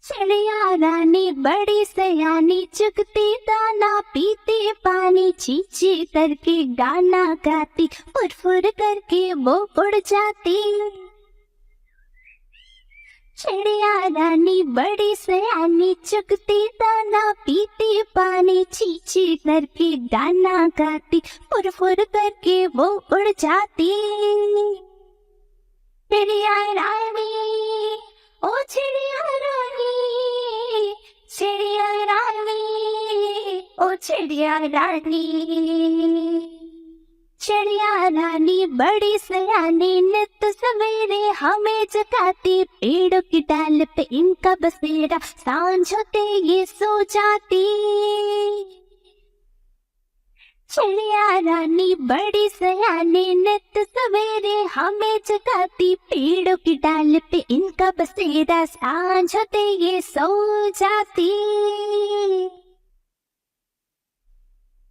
चिड़िया रानी बड़ी सयानी, चुगती दाना पीती पानी, ची ची करके गाना गाती, फुर फुर करके वो उड़ जाती। चिड़िया रानी बड़ी सयानी, चुगती दाना पीती पानी, ची ची करके गाना गाती, फुर फुर करके वो उड़ जाती। चिड़िया रानी, ओ चिड़िया रानी, चिड़िया रानी, ओ चिड़िया रानी। चिड़िया रानी बड़ी सयानी, नित सवेरे हमें जगाती, पेड़ों की डाल पे इनका बसेरा, सांझ होते ये सो जाती। चिड़िया रानी बड़ी सयानी, नित सवेरे हमें जगाती, पेड़ों की डाल पे इनका बसेरा, सांझ होते ये सो जाती।